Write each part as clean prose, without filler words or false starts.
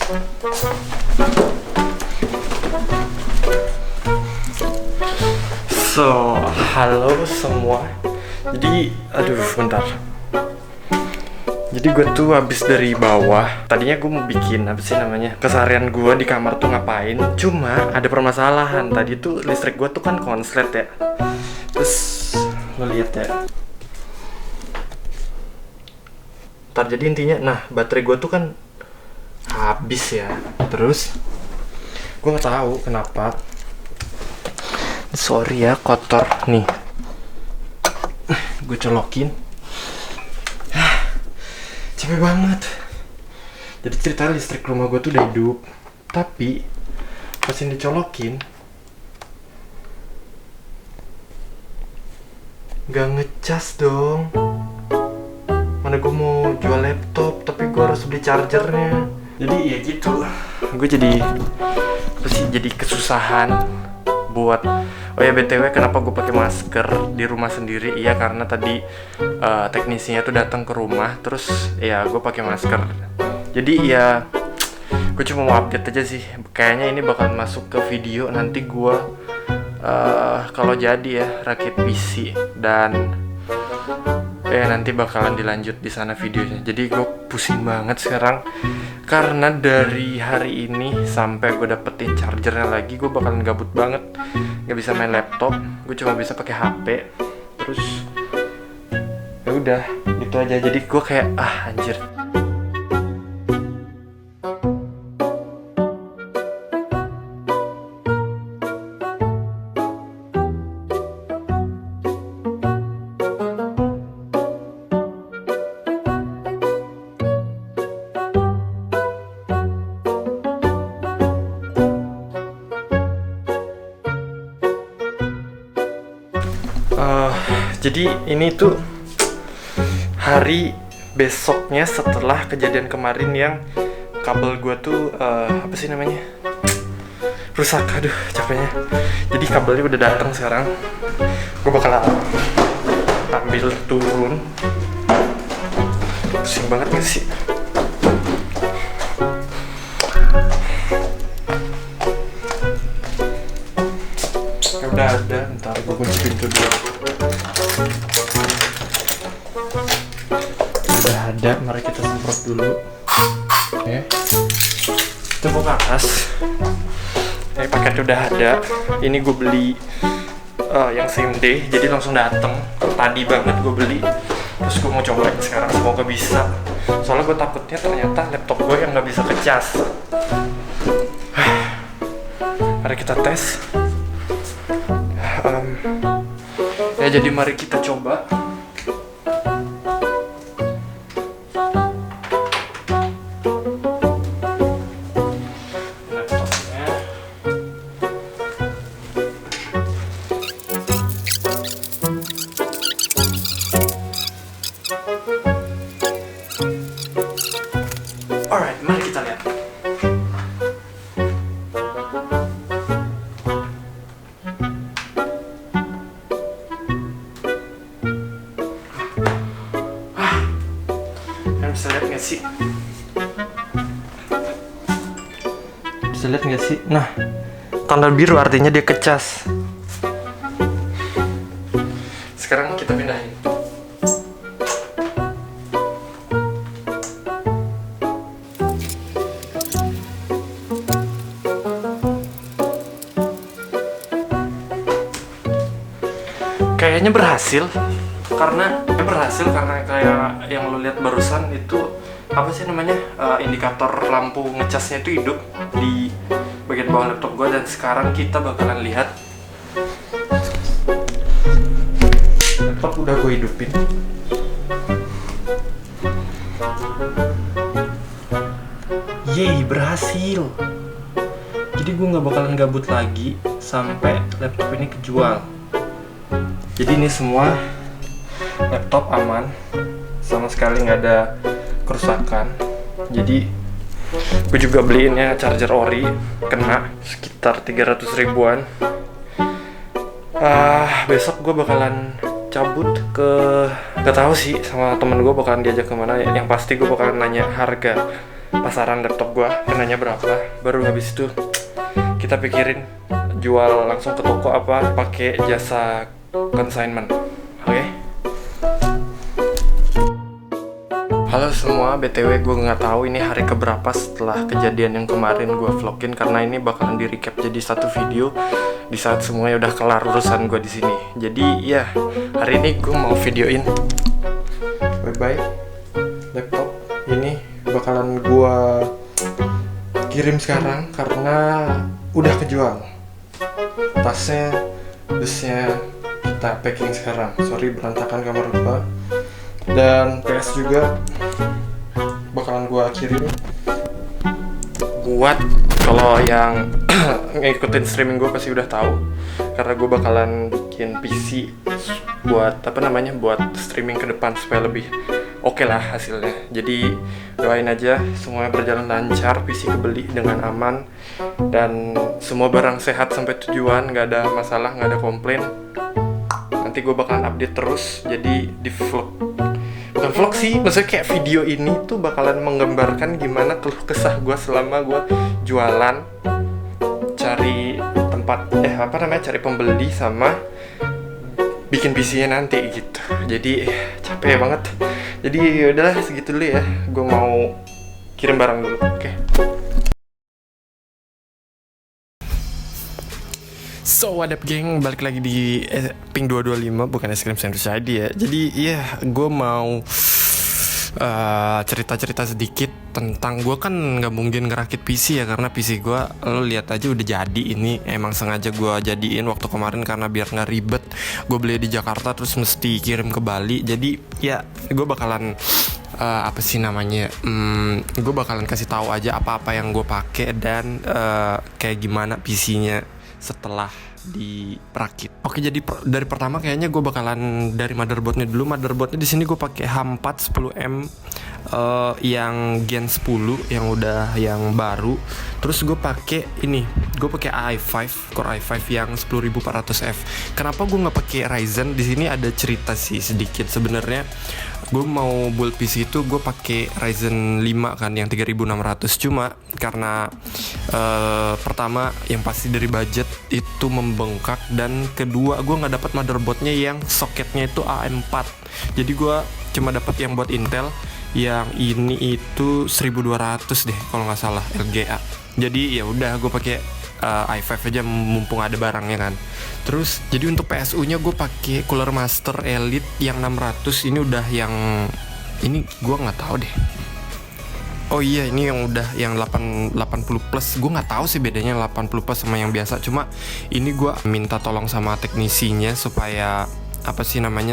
So, halo semua. Jadi, bentar. Jadi gue tuh habis dari bawah. Tadinya gue mau bikin keseharian gue di kamar tuh ngapain. Cuma ada permasalahan. Tadi tuh listrik gue tuh kan konslet ya. Terus lo lihat ya. Ntar jadi intinya, baterai gue tuh kan habis ya. Terus gue nggak tahu kenapa. Sorry ya, kotor nih. Gue colokin. Capek banget. Jadi ceritanya listrik rumah gue tuh udah hidup, tapi pas ini dicolokin gak ngecas dong. Mana gue mau jual laptop, tapi gue harus beli chargernya. Jadi ya gitu. Gue jadi kesusahan buat. Oh ya BTW, kenapa gue pakai masker di rumah sendiri? Iya karena tadi teknisinya tuh datang ke rumah, terus ya gue pakai masker. Jadi ya gue cuma mau update aja sih. Kayaknya ini bakal masuk ke video nanti gue kalau jadi ya rakit PC, dan nanti bakalan dilanjut di sana videonya. Jadi gue pusing banget sekarang karena dari hari ini sampai gue dapetin chargernya lagi, gue bakalan gabut banget. Gak bisa main laptop, gue cuma bisa pakai HP. Terus ya udah gitu aja. Jadi gue kayak anjir. Jadi ini tuh hari besoknya setelah kejadian kemarin yang kabel gua tuh rusak. Aduh capeknya. Jadi kabelnya udah datang sekarang. Gua bakal ambil turun. Pusing banget gak sih? Udah ada, ntar gue kunci pintu dulu. Udah ada, mari kita semprot dulu. Oke. Kita mau ke atas. Paketnya udah ada. Ini gue beli yang same day, jadi langsung dateng. Tadi banget gue beli. Terus gue mau cobain sekarang, semoga bisa. Soalnya gue takutnya ternyata laptop gue yang nggak bisa kecas. Mari kita tes. Ya jadi mari kita coba. Laptopnya. Alright, mari kita lihat. Bisa lihat nggak sih? Bisa lihat nggak sih? Nah, tanda biru artinya dia kecas. Sekarang kita pindahin. Kayaknya berhasil. Karena kayak yang lo lihat barusan itu indikator lampu ngecasnya itu hidup di bagian bawah laptop gue. Dan sekarang kita bakalan lihat laptop udah gue hidupin. Yeay, berhasil. Jadi gue nggak bakalan gabut lagi sampai laptop ini kejual. Jadi ini semua laptop aman, sama sekali nggak ada kerusakan. Jadi gue juga beliinnya charger ori, kena sekitar 300 ribuan. Besok gue bakalan cabut ke, gak tahu sih, sama temen gue bakalan diajak kemana. Yang pasti gue bakalan nanya harga pasaran laptop gue kenanya berapa, baru habis itu kita pikirin jual langsung ke toko apa pakai jasa consignment. Oke? Halo semua, BTW gue nggak tahu ini hari keberapa setelah kejadian yang kemarin gue vlogin, karena ini bakalan di recap jadi satu video di saat semuanya udah kelar urusan gue di sini. Jadi ya, hari ini gue mau videoin bye-bye laptop ini bakalan gue kirim sekarang karena udah kejual. Tasnya, busnya kita packing sekarang. Sorry berantakan kamar gua. Dan PS juga bakalan gua kirim. Buat kalau yang ngikutin streaming gua pasti udah tahu, karena gua bakalan bikin PC buat buat streaming ke depan supaya lebih oke lah hasilnya. Jadi doain aja semuanya berjalan lancar, PC kebeli dengan aman, dan semua barang sehat sampai tujuan, nggak ada masalah, nggak ada komplain. Nanti gue bakalan update terus, jadi di bukan vlog sih, maksudnya kayak video ini tuh bakalan menggambarkan gimana keluh kesah gue selama gue jualan, cari tempat cari pembeli sama bikin PC-nya nanti gitu. Jadi capek banget. Jadi udahlah segitu dulu ya. Gue mau kirim barang dulu. Oke. So what up geng, balik lagi di Pink 225, bukan Es Krim Sandwich ID ya. Jadi gue mau cerita-cerita sedikit tentang gue kan nggak mungkin ngerakit PC ya, karena PC gue lo lihat aja udah jadi. Ini emang sengaja gue jadiin waktu kemarin karena biar nggak ribet. Gue beli di Jakarta terus mesti kirim ke Bali. Jadi ya gue bakalan gue bakalan kasih tahu aja apa-apa yang gue pakai dan kayak gimana PC-nya setelah dirakit. Oke, jadi dari pertama kayaknya gue bakalan dari motherboardnya dulu. Motherboardnya di sini gue pakai H4 10M yang Gen 10 yang baru. Terus gue pakai i5 Core i5 yang 10400F. Kenapa gue nggak pakai Ryzen? Di sini ada cerita sih sedikit sebenarnya. Gue mau build PC itu gue pakai Ryzen 5 kan yang 3600, cuma karena pertama yang pasti dari budget itu membengkak, dan kedua gue nggak dapat motherboardnya yang soketnya itu AM4. Jadi gue cuma dapat yang buat Intel, yang ini itu 1200 deh kalau nggak salah LGA. Jadi ya udah gue pakai i5 aja mumpung ada barangnya kan. Terus jadi untuk PSU-nya gue pakai Cooler Master Elite yang 600. Ini udah yang ini gue nggak tahu deh. Oh iya, ini yang udah yang 80 plus. Gue nggak tahu sih bedanya 80 plus sama yang biasa. Cuma ini gue minta tolong sama teknisinya supaya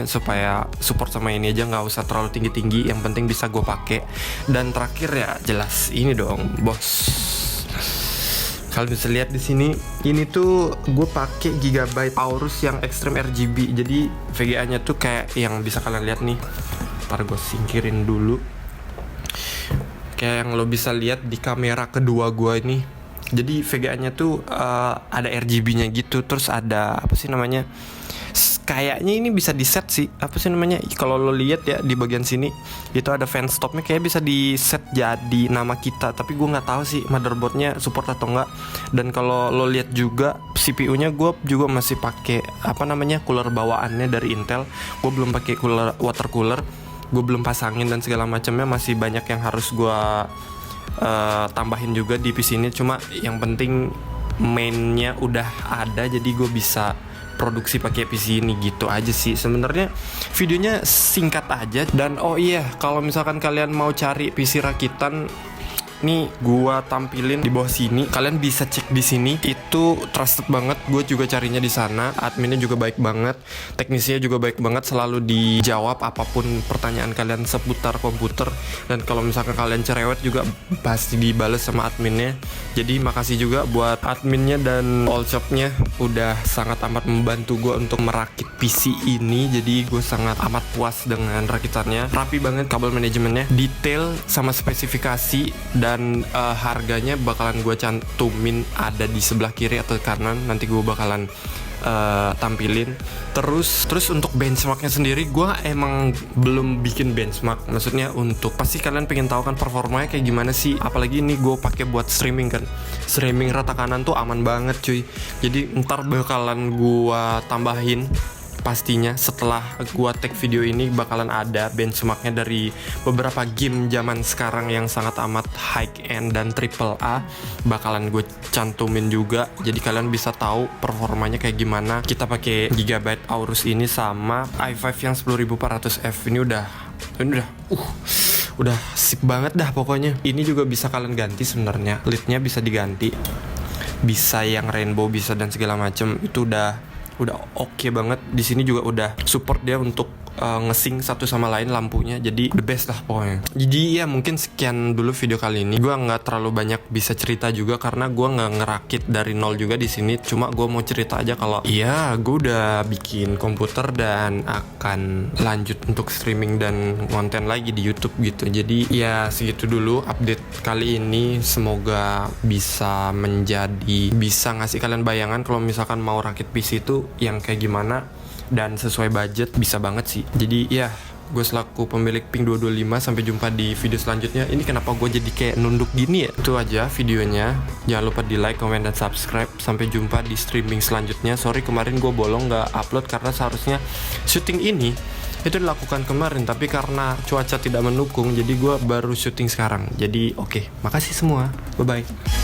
supaya support sama ini aja, nggak usah terlalu tinggi-tinggi. Yang penting bisa gue pakai. Dan terakhir ya jelas ini dong, bos. Kalian bisa lihat di sini, ini tuh gue pakai Gigabyte Aorus yang Extreme RGB. Jadi VGA-nya tuh kayak yang bisa kalian lihat nih. Ntar gue singkirin dulu. Kayak yang lo bisa lihat di kamera kedua gue ini. Jadi VGA-nya tuh ada RGB-nya gitu. Terus ada kayaknya ini bisa di set sih, kalau lo lihat ya di bagian sini itu ada fan stopnya, kayak bisa di set jadi nama kita, tapi gue nggak tahu sih motherboardnya support atau enggak. Dan kalau lo lihat juga CPU-nya gue juga masih pakai cooler bawaannya dari Intel. Gue belum pakai water cooler, gue belum pasangin dan segala macamnya, masih banyak yang harus gue tambahin juga di PC ini. Cuma yang penting mainnya udah ada, jadi gue bisa produksi pakai PC ini gitu aja sih. Sebenarnya videonya singkat aja. Dan oh iya, kalau misalkan kalian mau cari PC rakitan, nih gua tampilin di bawah sini. Kalian bisa cek di sini. Itu trusted banget. Gue juga carinya di sana. Adminnya juga baik banget. Teknisnya juga baik banget. Selalu dijawab apapun pertanyaan kalian seputar komputer. Dan kalau misalkan kalian cerewet juga pasti dibales sama adminnya. Jadi makasih juga buat adminnya dan all shopnya udah sangat amat membantu gue untuk merakit PC ini. Jadi gue sangat amat puas dengan rakitannya. Rapi banget kabel manajemennya, detail sama spesifikasi, dan harganya bakalan gue cantumin ada di sebelah kiri atau kanan. Nanti gue bakalan tampilin. Terus untuk benchmarknya sendiri, gue emang belum bikin benchmark. Maksudnya untuk pasti kalian pengen tahu kan performanya kayak gimana sih. Apalagi ini gue pakai buat streaming kan. Streaming rata kanan tuh aman banget cuy. Jadi ntar bakalan gue tambahin. Pastinya setelah gua tag video ini bakalan ada benchmarknya dari beberapa game zaman sekarang yang sangat amat high end dan triple A, bakalan gue cantumin juga. Jadi kalian bisa tahu performanya kayak gimana. Kita pakai Gigabyte Aorus ini sama i5 yang 10400F. Ini udah sip banget dah pokoknya. Ini juga bisa kalian ganti sebenarnya. Lidnya bisa diganti. Bisa yang rainbow, bisa dan segala macem. Itu udah oke banget. Di sini juga udah support dia untuk nge-sync satu sama lain lampunya. Jadi the best lah pokoknya. Jadi ya mungkin sekian dulu video kali ini. Gue nggak terlalu banyak bisa cerita juga karena gue nggak ngerakit dari nol juga di sini. Cuma gue mau cerita aja kalau iya gue udah bikin komputer dan akan lanjut untuk streaming dan konten lagi di YouTube gitu. Jadi ya segitu dulu update kali ini. Semoga bisa ngasih kalian bayangan kalau misalkan mau rakit PC itu yang kayak gimana. Dan sesuai budget bisa banget sih. Jadi ya gue selaku pemilik Pink 225, sampai jumpa di video selanjutnya. Ini kenapa gue jadi kayak nunduk gini ya? Itu aja videonya. Jangan lupa di like, comment, dan subscribe. Sampai jumpa di streaming selanjutnya. Sorry kemarin gue bolong gak upload karena seharusnya syuting ini itu dilakukan kemarin, tapi karena cuaca tidak mendukung jadi gue baru syuting sekarang. Jadi oke, makasih semua, bye bye.